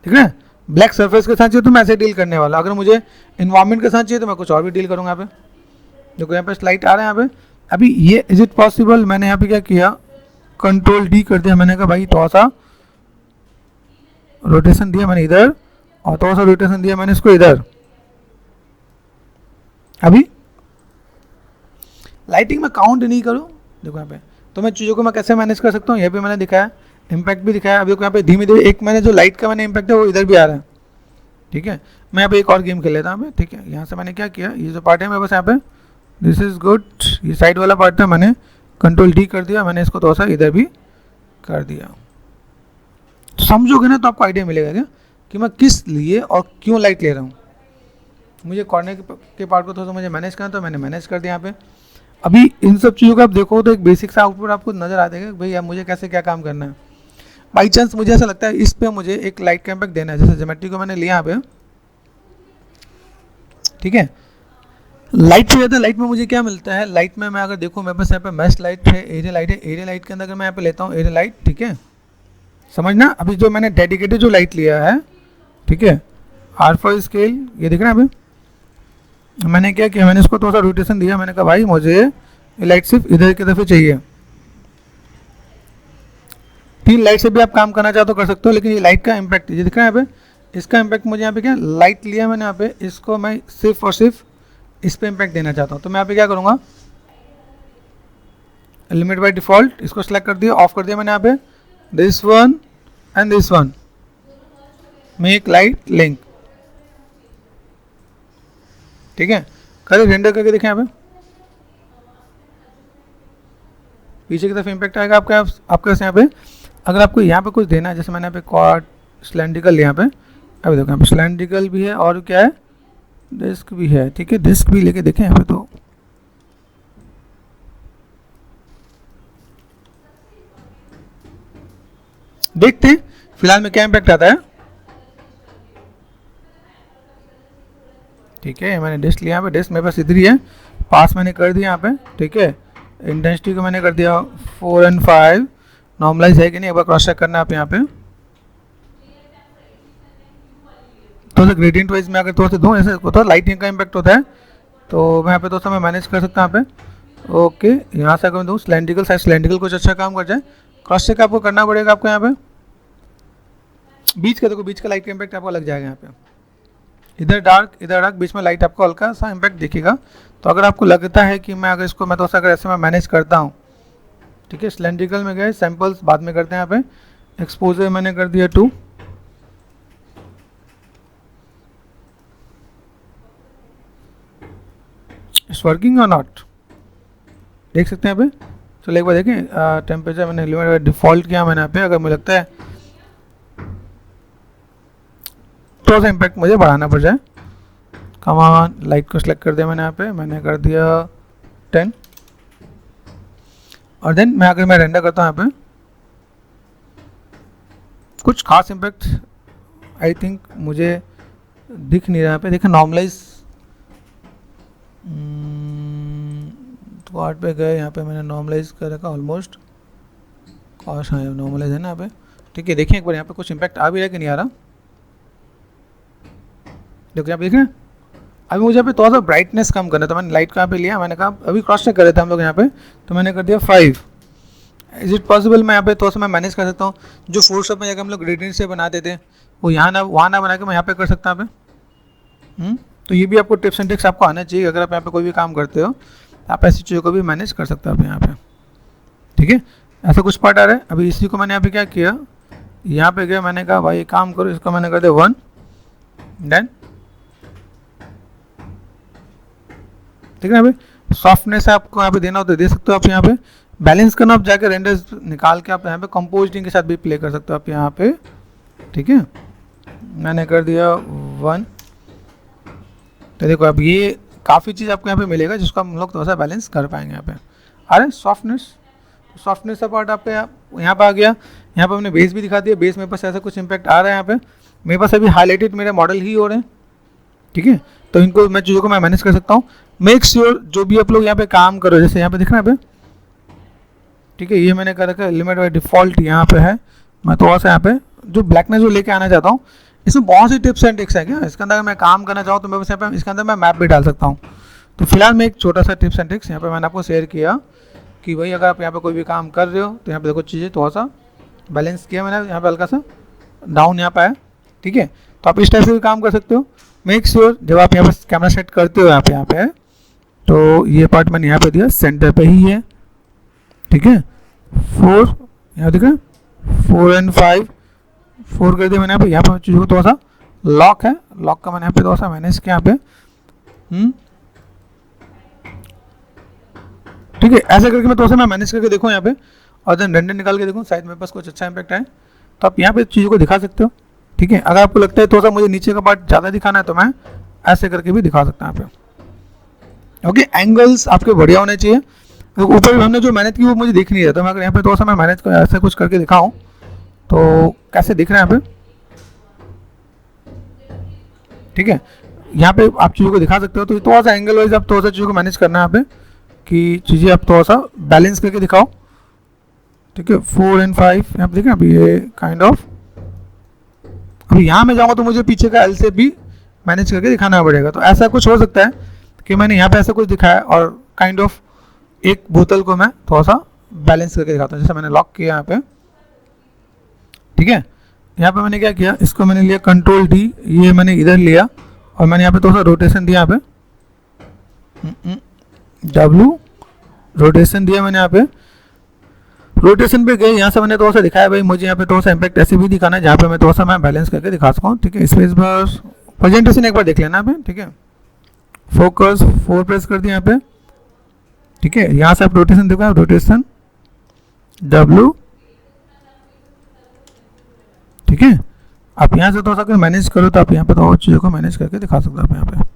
ठीक है, ब्लैक सरफेस के साथ चाहिए तो मैं ऐसे डील करने वाला। अगर मुझे इन्वायरमेंट के साथ चाहिए तो मैं कुछ और भी डील करूँगा। यहाँ पे देखो यहाँ पे स्लाइड आ रहा है यहाँ पे। अभी ये इज इट पॉसिबल, मैंने यहाँ पे क्या किया, कंट्रोल D कर दिया। मैंने कहा भाई थोड़ा सा रोटेशन दिया मैंने इधर और थोड़ा सा रोटेशन दिया मैंने इसको इधर। अभी लाइटिंग में काउंट नहीं करूँ, देखो यहाँ पे तो मैं चीज़ों को मैं कैसे मैनेज कर सकता हूँ, ये भी मैंने दिखाया, इम्पैक्ट भी दिखाया। अभी यहाँ पे धीमे धीमे एक मैंने जो लाइट का मैंने इम्पैक्ट है वो इधर भी आ रहा है, ठीक है। मैं यहाँ पे एक और गेम खेल लेता हूँ, ठीक है। यहाँ से मैंने क्या किया, ये जो पार्ट है मेरे पास यहाँ पे, दिस इज़ गुड, ये साइड वाला पार्ट था, मैंने कंट्रोल D कर दिया, मैंने इसको थोड़ा सा इधर भी कर दिया। तो समझोगे ना तो आपको आइडिया मिलेगा क्या कि मैं किस लिए और क्यों लाइट ले रहा हूँ। मुझे कॉर्नर के पार्ट को थोड़ा सा मुझे मैनेज करना, तो मैंने मैनेज कर दिया यहाँ पे। अभी इन सब चीज़ों को आप देखो तो एक बेसिक सा आउटपुट आपको नज़र आ जाएगा भाई अब मुझे कैसे क्या काम करना है। बाई चांस मुझे ऐसा लगता है इस पे मुझे एक लाइट का इम्पैक्ट देना है, जैसे ज्योमेट्री को मैंने लिया यहाँ पे, ठीक है। लाइट से ज़्यादा लाइट में मुझे क्या मिलता है, लाइट में मैं अगर देखूँ मेरे पास यहाँ पे मैश लाइट है, एरिया लाइट है। एरिया लाइट के अंदर अगर मैं यहाँ पे लेता हूँ एरिया लाइट, ठीक है, समझना। अभी जो मैंने डेडिकेटेड जो लाइट लिया है, ठीक है, R4 स्केल, ये दिख रहा है। अभी मैंने क्या किया, मैंने इसको थोड़ा सा रोटेशन दिया। मैंने कहा भाई मुझे ये लाइट सिर्फ इधर की तरफ ही चाहिए। 3 लाइट से भी आप काम करना चाहो तो कर सकते हो, लेकिन ये लाइट का इम्पैक्ट ये दिख रहा है यहाँ पे, इसका इम्पैक्ट मुझे यहाँ पे क्या, लाइट लिया मैंने यहाँ पे, इसको मैं सिर्फ और सिर्फ इस पे इम्पैक्ट देना चाहता हूँ। तो मैं यहाँ पे क्या करूँगा, लिमिट बाय डिफ़ॉल्ट इसको सेलेक्ट कर दिया, ऑफ कर दिया मैंने यहाँ पे, this one and this one, make light link, ठीक है। कल रेंडर करके देखें यहाँ पे, पीछे की तरफ इम्पैक्ट आएगा आपका यहाँ पे। अगर आपको यहाँ पे कुछ देना है, जैसे मैंने यहाँ पे क्वाड सिलेंड्रिकल यहाँ पे, अभी देखो यहाँ पे सिलेंड्रिकल भी है और क्या है, डिस्क भी है, ठीक है। डिस्क भी लेके देखें यहाँ पे, तो देखते हैं फिलहाल में क्या इम्पैक्ट आता है, ठीक है। मैंने डिस्क लिया यहाँ पे, डिस्क मेरे पास इधर ही है, पास मैंने कर दिया यहाँ पे, ठीक है। इंटेंसिटी को मैंने कर दिया 4 और 5, नॉर्मलाइज है कि नहीं एक बार क्रॉस चेक करना है आप यहाँ पे। तो ग्रेडियंट वाइज में अगर थोड़ा सा दूँ ऐसे होता है, लाइटिंग का इम्पैक्ट होता है, तो मैं यहाँ पे दोस्तों मैं मैनेज कर सकता हूँ यहाँ पे। ओके, यहाँ से अगर दूँ सिलेंड्रिकल साइड, सिलेंड्रिकल कुछ अच्छा काम कर जाए, क्रॉस चेक आपको करना पड़ेगा आपको यहाँ पे। बीच का देखो, बीच का लाइट का इम्पैक्ट आपको लग जाएगा यहाँ पे, इधर डार्क, बीच में लाइट आपको हल्का सा इम्पैक्ट दिखेगा। तो अगर आपको लगता है कि मैं अगर इसको मैं तो अगर ऐसे मैं मैनेज करता हूँ, ठीक है। सिलेंड्रिकल में गए, सैम्पल्स बाद में करते हैं। यहाँ पे एक्सपोजर मैंने कर दिया 2, इट्स वर्किंग और नॉट, देख सकते हैं यहाँ पे। चलो एक बार देखें, टेम्परेचर मैंने लिमिट डिफ़ॉल्ट किया मैंने यहाँ पे। अगर मुझे लगता है थोड़ा सा इम्पैक्ट मुझे बढ़ाना पड़ जाए, कमान लाइट को सिलेक्ट कर दिया मैंने यहाँ पे, मैंने कर दिया 10, और देन मैं अगर मैं रेंडर करता हूँ यहाँ पे, कुछ खास इम्पैक्ट आई थिंक मुझे दिख नहीं रहा यहाँ पे। देखें नॉर्मलाइज क्वाड पे गए, यहाँ पे मैंने नॉर्मलाइज कर रखा ऑलमोस्ट, कॉस्ट हाँ नॉर्मलाइज है ना यहाँ पे, ठीक है। देखिए एक बार यहाँ पे कुछ इम्पैक्ट आ भी रहा है कि नहीं आ रहा, देखो यहाँ पे देख रहे हैं। अभी मुझे यहाँ पे थोड़ा सा ब्राइटनेस कम करना है, तो मैंने लाइट को यहाँ पे लिया, मैंने कहा अभी क्रॉस चेक कर रहे थे हम लोग यहाँ पे, तो मैंने कर दिया 5। इज इट पॉसिबल मैं यहाँ पे थोड़ा सा मैं मैनेज कर सकता हूँ, जो फोटोशॉप में जाकर हम लोग ग्रेडियंट से बनाते थे वो यहाँ ना वहाँ ना बना के मैं यहाँ पे कर सकता हूँ यहाँ पे। तो ये भी आपको टिप्स एंड ट्रिक्स आपको आना चाहिए, अगर आप यहाँ पे कोई भी काम करते हो आप ऐसी चीज़ों को भी मैनेज कर सकते हो आप यहाँ पे, ठीक है। ऐसा कुछ पार्ट आ रहा है। अभी इसी को मैंने यहाँ पे क्या किया, यहाँ पे गया, मैंने कहा भाई ये काम करो, इसको मैंने कर दिया 1, देन ठीक है। अभी सॉफ्टनेस आपको यहाँ पे देना हो तो दे सकते हो आप यहाँ पे, बैलेंस करना आप जाकर रेंडर्स निकाल के आप यहाँ पे कंपोजिटिंग के साथ भी प्ले कर सकते हो आप यहाँ पे, ठीक है। मैंने कर दिया 1, तो देखो अब ये काफ़ी चीज़ आपको यहाँ पे मिलेगा जिसको हम लोग थोड़ा सा बैलेंस कर पाएंगे यहाँ पे। अरे सॉफ्टनेस का पार्ट आप यहाँ पे आ गया। यहाँ पे हमने बेस भी दिखा दिया, बेस मेरे पास ऐसा कुछ इम्पैक्ट आ रहा है यहाँ पे, मेरे पास अभी हाईलाइटेड मेरे मॉडल ही हो रहे हैं, ठीक है। तो इनको मैं चीज़ों को मैं मैनेज कर सकता हूँ। मेक श्योर जो भी आप लोग यहाँ पे काम करो, जैसे यहाँ पे दिख रहा है यहाँ पे, ठीक है, ये मैंने कर रखा है लिमिट बाय डिफ़ॉल्ट यहाँ पे है। मैं थोड़ा सा यहाँ पे जो ब्लैकनेस जो लेके आना चाहता हूँ, इसमें बहुत सी टिप्स एंड ट्रिक्स है क्या, इसके अंदर अगर मैं काम करना चाहूँ तो मैं बस यहाँ पे इसके अंदर मैं मैप भी डाल सकता हूँ। तो फिलहाल मैं एक छोटा सा टिप्स एंड ट्रिक्स यहाँ पे मैंने आपको शेयर किया कि भाई अगर आप यहाँ पे कोई भी काम कर रहे हो तो यहाँ पे देखो चीज़ें थोड़ा सा बैलेंस किया मैंने, यहाँ पे हल्का सा डाउन यहाँ पे आया, ठीक है। तो आप इस टाइप से भी काम कर सकते हो। मेक श्योर जब आप यहाँ पे कैमरा सेट करते हो यहाँ पे तो ये पार्ट मैंने यहाँ पे दिया सेंटर पे ही है, ठीक है। 4 यहाँ दिख रहा है, 4 and 5, 4 कर दिया मैंने यहाँ पे चीज़ों को थोड़ा सा लॉक है, लॉक का मैंने यहाँ पे थोड़ा सा मैनेज किया यहाँ पे, ठीक है। ऐसे करके मैं थोड़ा सा मैं मैनेज करके देखूँ यहाँ पे, और देन रेंडर निकाल के देखूँ शायद मेरे पास कुछ अच्छा इंपैक्ट आए, तो आप यहाँ पे चीज़ों को दिखा सकते हो, ठीक है। अगर आपको लगता है थोड़ा सा मुझे नीचे का पार्ट ज़्यादा दिखाना है तो मैं ऐसे करके भी दिखा सकता हूँ यहाँ पे, ओके। एंगल्स आपके बढ़िया होने चाहिए। तो ऊपर भी हमने जो मेहनत की वो मुझे दिख नहीं रहा, तो मैं अगर यहाँ पे थोड़ा सा मैं मैनेज कर ऐसे कुछ करके दिखाऊँ तो कैसे दिख रहा है यहाँ पे, ठीक है। यहाँ पे आप चीज़ों को दिखा सकते हो। तो थोड़ा सा एंगल वाइज आप थोड़ा सा चीज़ों को मैनेज करना है यहाँ पे कि चीज़ें आप थोड़ा सा बैलेंस करके दिखाओ, ठीक है। 4 and 5 यहाँ पे देखें अभी ये काइंड ऑफ, अभी यहाँ मैं जाऊँगा तो मुझे पीछे का एल से भी मैनेज करके दिखाना पड़ेगा। तो ऐसा कुछ हो सकता है कि मैंने यहाँ पे ऐसा कुछ दिखाया और काइंड ऑफ एक बोतल को मैं थोड़ा सा बैलेंस करके दिखाता हूँ, जैसे मैंने लॉक किया यहाँ पे, ठीक है। यहाँ पे मैंने क्या किया, इसको मैंने लिया कंट्रोल D, ये मैंने इधर लिया और मैंने यहाँ पे थोड़ा सा रोटेशन दिया, यहाँ पे W रोटेशन दिया मैंने। यहाँ पे रोटेशन पे गए, यहाँ से मैंने थोड़ा सा दिखाया भाई मुझे यहाँ पे थोड़ा सा इम्पैक्ट ऐसे भी दिखाना है जहाँ पे मैं थोड़ा सा मैं बैलेंस करके दिखा सकूँ, ठीक है। स्पेस बार प्रेजेंटेशन एक बार देख लेना यहाँ पे, ठीक है। फोकस 4 प्रेस कर दिया यहाँ पे, ठीक है। यहाँ से आप रोटेशन देखो, रोटेशन W, ठीक है। आप यहाँ से थोड़ा सा मैनेज करो तो आप यहाँ पे तो चीज़ों को मैनेज करके दिखा सकते हो आप यहाँ पे।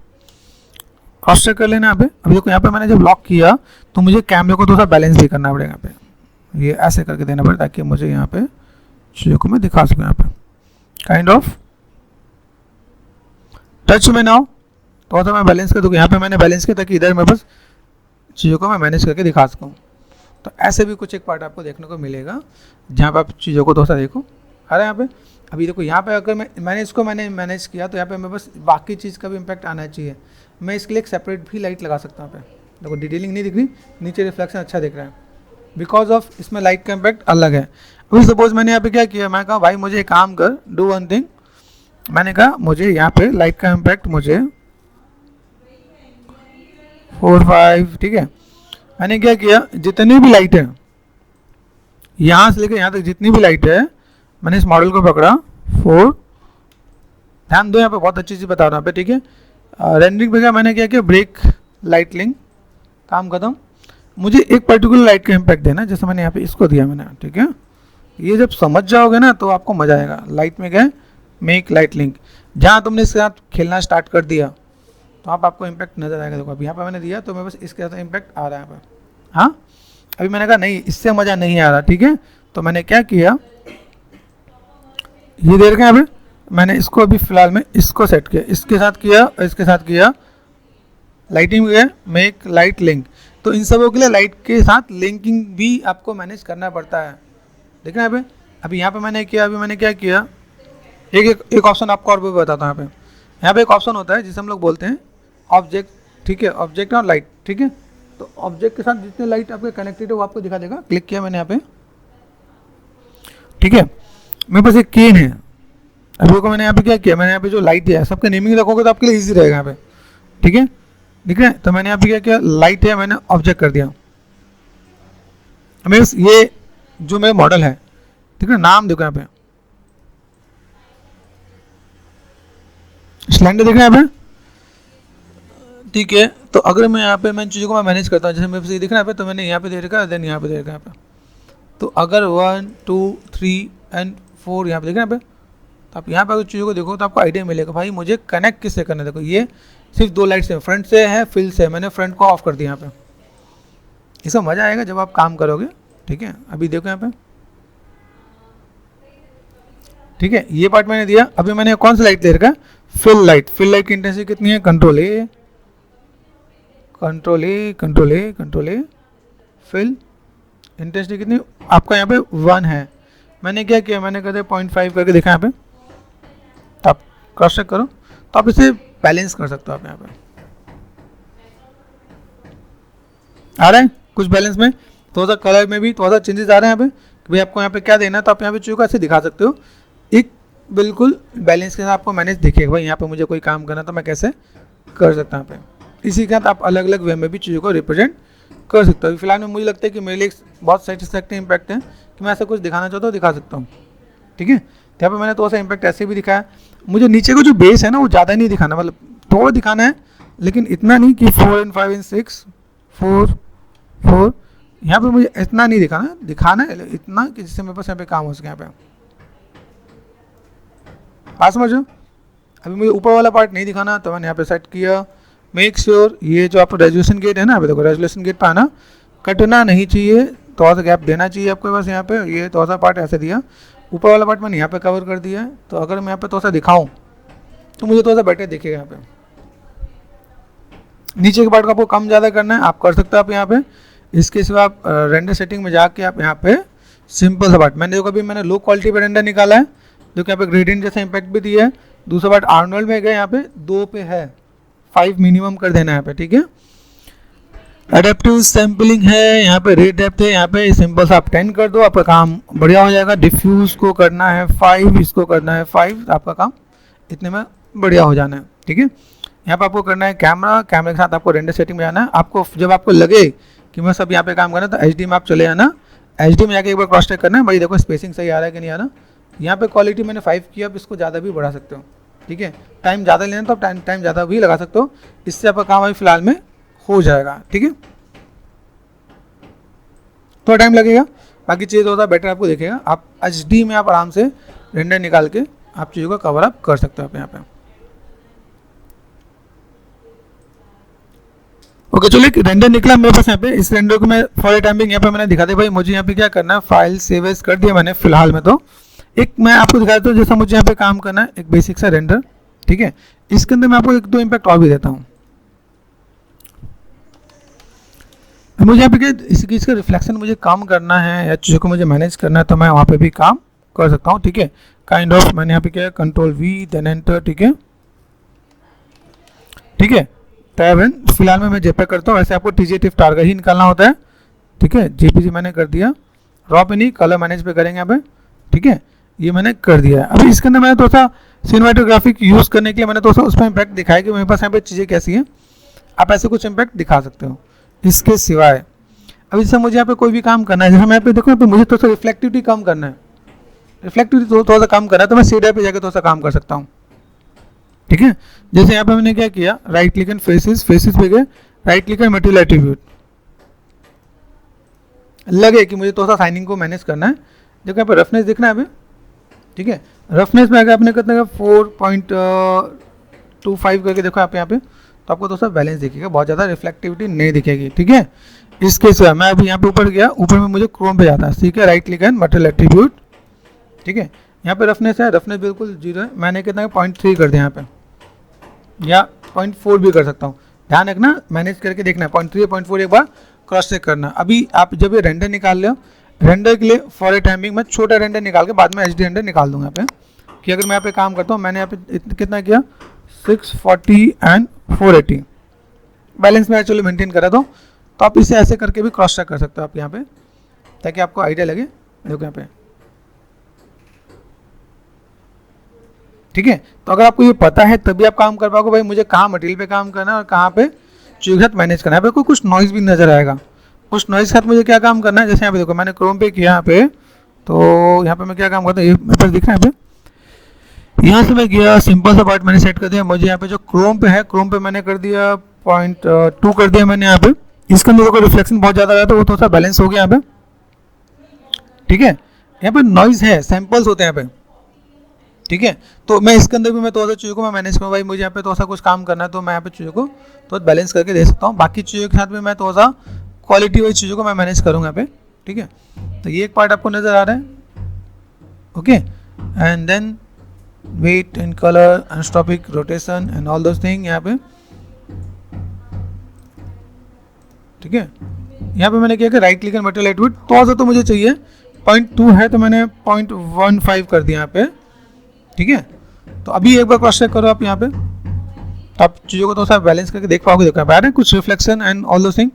क्रॉस चेक कर लेना यहाँ पे। अभी देखो यहाँ पे मैंने जब लॉक किया तो मुझे कैमरे को थोड़ा सा बैलेंस भी करना पड़ेगा यहाँ पे, ये ऐसे करके देना पड़ेगा ताकि मुझे यहाँ पे चीज़ों को मैं दिखा सकूँ यहाँ पे काइंड ऑफ टच में ना हो, थोड़ा सा मैं बैलेंस कर दूँ। यहाँ पे मैंने बैलेंस किया ताकि इधर मैं बस चीज़ों को मैं मैनेज करके दिखा सकूँ। तो ऐसे भी कुछ एक पार्ट आपको देखने को मिलेगा जहाँ पे आप चीज़ों को थोड़ा सा देखो। अरे यहाँ पे अभी देखो यहाँ पे अगर मैंने इसको मैनेज किया तो यहाँ पे मैं बस बाकी चीज़ का भी इम्पैक्ट आना चाहिए। मैं इसके लिए एक सेपरेट भी लाइट लगा सकता हूँ। यहाँ पे देखो डिटेलिंग नहीं दिख रही, नीचे रिफ्लेक्शन अच्छा दिख रहा है बिकॉज ऑफ इसमें लाइट का इम्पैक्ट अलग है। अभी सपोज मैंने यहाँ पे क्या किया, मैं कहा भाई मुझे एक काम कर, डू वन थिंग, मैंने कहा मुझे यहाँ पे लाइट का इम्पैक्ट मुझे 4, 5, ठीक है। मैंने क्या किया, जितनी भी लाइट है यहाँ से लेकर यहाँ तक जितनी भी लाइट है मैंने इस मॉडल को पकड़ा 4, ध्यान दो यहाँ पे बहुत अच्छी चीज़ बता रहा हूँ यहाँ पे, ठीक है। रेंडरिंग पे क्या मैंने क्या किया, ब्रेक लाइट लिंक, काम खत्म। मुझे एक पर्टिकुलर लाइट का इम्पैक्ट देना, जैसे मैंने यहाँ पे इसको दिया मैंने, ठीक है। ये जब समझ जाओगे ना तो आपको मज़ा आएगा। लाइट में गए मेक लाइट लिंक, जहाँ तुमने इसके साथ खेलना स्टार्ट कर दिया तो आपको इम्पैक्ट नज़र आएगा। देखो अभी यहाँ पे मैंने दिया तो मैं बस इसके साथ इम्पैक्ट आ रहा है यहाँ पर। हाँ अभी मैंने कहा नहीं इससे मज़ा नहीं आ रहा, ठीक है। तो मैंने क्या किया, ये देर के यहाँ पे मैंने इसको अभी फ़िलहाल में इसको सेट किया, इसके साथ किया और इसके साथ किया, लाइटिंग में मेक लाइट लिंक। तो इन सबों के लिए लाइट के साथ लिंकिंग भी आपको मैनेज करना पड़ता है, देखना यहाँ पे। अभी यहाँ पे मैंने किया, अभी मैंने क्या किया, एक ऑप्शन आपको और भी बताता हूँ। यहाँ पे एक ऑप्शन होता है जिसे हम लोग बोलते हैं ऑब्जेक्ट, ठीक है, ऑब्जेक्ट और लाइट, ठीक है। तो ऑब्जेक्ट के साथ जितने लाइट आपके कनेक्टेड है वो आपको दिखा देगा। क्लिक किया मैंने यहाँ पे, ठीक है। मेरे पास एक केन है, अभी को मैंने यहाँ पे क्या किया, मैंने यहाँ पे जो लाइट है सबका नेमिंग रखोगे तो आपके लिए ईजी रहेगा यहाँ पे, ठीक है। दिख रहा है, तो मैंने यहाँ पे क्या किया, लाइट है मैंने ऑब्जेक्ट कर दिया। मीन्स ये जो मेरा मॉडल है, ठीक है, नाम देखो यहाँ पे स्लेंडर, दिख रहा है यहाँ पे, ठीक है। तो अगर मैं यहाँ पे मैं चीज़ों को मैं मैनेज करता हूँ, जैसे मेरे पास ये दिख रहा है यहाँ पे, तो मैंने यहाँ पे दे रखा है, देन यहाँ पे दे रखा है यहाँ पे। तो अगर 1 2 3 एंड 4 यहाँ पे देख रहे हैं यहाँ पे, तो आप यहाँ पे अगर चीज़ों को देखो तो आपको आइडिया मिलेगा भाई मुझे कनेक्ट किससे करना है। देखो ये सिर्फ 2 लाइट से, फ्रंट से है, फिल से, मैंने फ्रंट को ऑफ कर दिया यहाँ पे। इसमें मज़ा आएगा जब आप काम करोगे, ठीक है। अभी देखो यहाँ पे, ठीक है, ये पार्ट मैंने दिया। अभी मैंने कौन सा लाइट दे रखा है, फिल लाइट। फिल लाइट की इंटेंसिटी कितनी है, control A, control A, control A, control A. Fill intensity कितनी आपका यहाँ पे 1 है। मैंने क्या किया, मैंने कहते 0.5 करके देखा यहाँ पे, तो आप क्रॉस चेक करो, तो आप इसे बैलेंस कर सकते हो। आप यहाँ पे आ रहा है कुछ बैलेंस में, थोड़ा सा कलर में भी थोड़ा सा चेंजेस आ रहे हैं यहाँ पे कि भाई आपको यहाँ पे क्या देना है। तो आप यहाँ पे चीज़ों को ऐसे दिखा सकते हो, एक बिल्कुल बैलेंस के साथ आपको मैनेज दिखेगा भाई यहाँ पे मुझे कोई काम करना तो मैं कैसे कर सकता हूँ यहाँ पे। इसी के साथ आप अलग अलग वे में भी चीज़ों को रिप्रेजेंट कर सकते हो। फिलहाल में मुझे लगता है कि मेरे लिए बहुत सेटिस्फैक्टरी इम्पैक्ट है कि मैं ऐसा कुछ दिखाना चाहता हूँ दिखा सकता हूँ, ठीक है। यहाँ पे मैंने थोड़ा सा इम्पैक्ट ऐसे भी दिखाया। मुझे नीचे को जो बेस है ना वो ज़्यादा नहीं दिखाना, मतलब थोड़ा दिखाना है, लेकिन इतना नहीं कि 4 and 5 and 6 4 4 यहाँ पे मुझे इतना नहीं दिखाना है इतना कि जिससे मेरे पास यहाँ पे काम हो सके। यहाँ पे बात समझो। अभी मुझे ऊपर वाला पार्ट नहीं दिखाना, तो मैंने यहाँ पे सेट किया। मेक श्योर ये जो आपका रेजोल्यूशन गेट है ना, अभी देखो रेजोल्यूशन गेट पे आना कटना नहीं चाहिए, थोड़ा सा गैप देना चाहिए आपके पास। यहाँ पे ये थोड़ा सा पार्ट ऐसे दिया, ऊपर वाला पार्ट मैंने यहाँ पे कवर कर दिया है। तो अगर मैं यहाँ पे थोड़ा सा दिखाऊँ तो मुझे थोड़ा सा बेटर दिखेगा। यहाँ पे नीचे के पार्ट को आपको कम ज़्यादा करना है, आप कर सकते हो आप यहाँ पे। इसके सिवा आप रेंडर सेटिंग में जाके आप यहाँ पे सिंपल सा पार्ट, मैंने देखो अभी मैंने लो क्वालिटी पे रेंडर निकाला है, जो कि यहाँ पे ग्रेडियंट जैसा इम्पैक्ट भी दिया है। दूसरा पार्ट आर्नोल्ड में गए, यहाँ पे 2 पे है, 5 मिनिमम कर देना है यहाँ पे, ठीक है। एडेप्टिव सैम्पलिंग है, यहाँ पे रेट डेप्थ है, यहाँ पे सिंपल सा आप 10 कर दो, आपका काम बढ़िया हो जाएगा। डिफ्यूज को करना है 5, इसको करना है 5, आपका काम इतने में बढ़िया हो जाना है, ठीक है। यहाँ पे आपको करना है कैमरा के साथ आपको रेंडर सेटिंग में जाना है। आपको जब आपको लगे कि मैं सब यहाँ पे काम करना है तो HD में आप चले आना, HD में जाके एक बार क्रॉस चेक करना है भाई देखो स्पेसिंग सही आ रहा है कि नहीं आ रहा। यहाँ पे क्वालिटी मैंने 5 किया, आप इसको ज़्यादा भी बढ़ा सकते हो, ठीक है। टाइम ज़्यादा लेना तो आप टाइम ज़्यादा भी लगा सकते हो, इससे आपका काम अभी फिलहाल में हो जाएगा, ठीक है। थोड़ा टाइम लगेगा, बाकी चीज़ थोड़ा बेटर आपको दिखेगा। आप HD में आप आराम से रेंडर निकाल के आप चीज़ों का कवर अप कर सकते हो आप यहाँ पे। ओके चलिए, रेंडर निकला मेरे पास यहाँ पे। इस रेंडर को मैं फॉर टाइम बिंग यहाँ पे मैंने दिखा दिया भाई मुझे यहाँ पे क्या करना है, फाइल सेव एज कर दिया मैंने फिलहाल में। तो एक मैं आपको दिखा देता हूँ जैसा मुझे यहाँ पे काम करना है, एक बेसिक सा रेंडर, ठीक है। इसके अंदर मैं आपको 1-2 इम्पैक्ट और भी देता हूँ। मुझे यहाँ पे क्या इसका रिफ्लेक्शन मुझे कम करना है या चीज़ों को मुझे मैनेज करना है तो मैं वहाँ पे भी काम कर सकता हूँ, ठीक है। काइंड ऑफ मैंने यहाँ पे क्या कंट्रोल V देन एंटर, ठीक है, ठीक है। टैब एन फिलहाल में मैं JPEG करता हूँ, वैसे आपको TGF टारगेट ही निकालना होता है, ठीक है। JPG मैंने कर दिया, रॉ पे नहीं कलर मैनेज पे करेंगे यहाँ पे, ठीक है। ये मैंने कर दिया है। अभी इसके अंदर मैंने थोड़ा सा सिनेमैटोग्राफिक यूज़ करने के लिए मैंने थोड़ा सा उसमें इम्पैक्ट दिखाया कि मेरे पास यहाँ पे चीज़ें कैसी हैं, आप ऐसे कुछ इम्पैक्ट दिखा सकते हो। इसके सिवाय अभी जैसे मुझे यहाँ पे कोई भी काम करना है, जैसे मैं यहाँ पे देखो यहाँ पे मुझे थोड़ा सा रिफ्लेक्टिविटी कम करना है, रिफ्लेक्टिविटी थोड़ा सा कम करना है, तो मैं सीधा पे जाकर थोड़ा सा काम कर सकता हूँ, ठीक है। जैसे यहाँ पे मैंने क्या किया, राइट क्लिक एंड फेसेस पे गए, right click and material attribute, लगे कि मुझे थोड़ा सा साइनिंग को मैनेज करना है। देखो यहाँ पे रफनेस दिखना है अभी, ठीक है। रफनेस में अगर आपने कितना 4.25 करके देखो यहाँ पे तो आपको थोड़ा सा बैलेंस दिखेगा, बहुत ज़्यादा रिफ्लेक्टिविटी नहीं दिखेगी, ठीक है। इसके सिवा मैं अभी यहाँ पे ऊपर गया, ऊपर में मुझे क्रोम पे जाता है, ठीक है। Right click and material attribute, ठीक है। यहाँ पे रफनेस है, रफनेस बिल्कुल 0 है, मैंने कितना 0.3 कर दिया यहाँ पे, या 0.4 भी कर सकता हूँ। ध्यान रखना मैनेज करके देखना है, 0.3 या 0.4 एक बार क्रॉस चेक करना। अभी आप जब ये रेंडर निकाल लो, रेंडर के लिए फॉर ए टाइम बिंग मैं छोटा रेंडर निकाल के बाद में एचडी रेंडर निकाल दूंगा यहाँ पे कि अगर मैं यहाँ पे काम करता हूँ, मैंने यहाँ पे कितना किया 640 एंड 480 बैलेंस में एक्चुअली मेंटेन करा तो आप इसे ऐसे करके भी क्रॉस चेक कर सकते हो आप यहाँ पे, ताकि आपको आइडिया लगे। देखो यहाँ पे, ठीक है। तो अगर आपको ये पता है तभी आप काम कर पाओगे भाई मुझे कहाँ मटेरियल पे काम करना है और कहाँ पे चीज़ों के साथ मैनेज करना है। यहाँ पे कुछ नॉइज भी नजर आएगा, कुछ नॉइज के साथ मुझे क्या काम करना है। जैसे यहाँ पे देखो मैंने क्रोम पे किया यहाँ पे, तो यहाँ पे मैं क्या काम करता हूँ, ये मेरे पास दिख रहा है यहाँ पे। यहाँ से मैं गया, सिंपल सा पार्ट मैंने सेट कर दिया। मुझे यहाँ पे जो क्रोम पे है, क्रोम पे मैंने कर दिया 0.2 कर दिया मैंने यहाँ पे। इसके अंदर देखो रिफ्लेक्शन बहुत ज़्यादा आया तो वो थोड़ा सा बैलेंस हो गया यहाँ पे, ठीक है। यहाँ पे नॉइज है, सैंपल्स होते हैं यहाँ पे, ठीक है। तो मैं इसके अंदर भी मैं थोड़ा सा चीज़ों को मैं मैनेज करूँ भाई, मुझे यहाँ पे थोड़ा सा कुछ काम करना है तो मैं यहाँ पे चीज़ों को तो बैलेंस करके दे सकता हूँ। बाकी चीज़ों के साथ भी मैं थोड़ा सा क्वालिटी वाइज चीज़ों को मैं मैनेज करूँगा यहाँ पे, ठीक है। तो ये एक पार्ट आपको नज़र आ रहा है, okay. And then weight and colour, anisotropic rotation and all those thing यहाँ पे, ठीक है। यहाँ पे मैंने किया कि right click and material light weight, थोड़ा सा तो मुझे चाहिए 0.2 है तो मैंने 0.15 कर दिया यहाँ पे, ठीक है। तो अभी एक बार क्रॉस चेक करो आप यहाँ पे, तो आप चीज़ों को थोड़ा सा बैलेंस करके देख पाओगे। देखो यहाँ पे कुछ reflection and all those thing,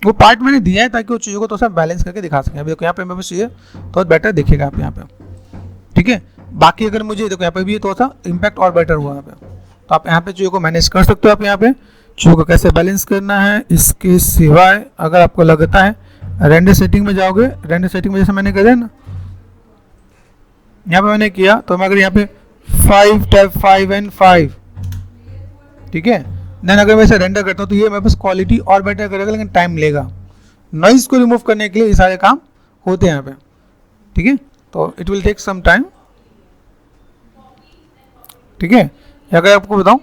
वो पार्ट मैंने दिया है ताकि वो चीज़ों को थोड़ा सा बैलेंस करके दिखा सकें। अभी देखो यहाँ पे मेरे पास चाहिए तो बेटर दिखेगा आप यहाँ पे, ठीक है। बाकी अगर मुझे देखो यहाँ पे भी थोड़ा सा इम्पैक्ट और बेटर हुआ यहाँ पे, तो आप यहाँ पे चीज़ों को मैनेज कर सकते हो। आप यहाँ पे चीज़ों को कैसे बैलेंस करना है। इसके सिवाय अगर आपको लगता है रेंडर सेटिंग में जाओगे, रेंडर सेटिंग में जैसे मैंने करा ना, यहाँ पे मैंने किया तो मैं अगर यहाँ पे 5 टैप 5 एंड 5, ठीक है, देन अगर मैं इसे रेंडर करता हूँ तो ये मेरे पास क्वालिटी और बेटर करेगा, लेकिन टाइम लेगा। नॉइज को रिमूव करने के लिए ये सारे काम होते हैं यहाँ पे, ठीक है। तो it will take some time, ठीक है। अगर आपको बताऊँ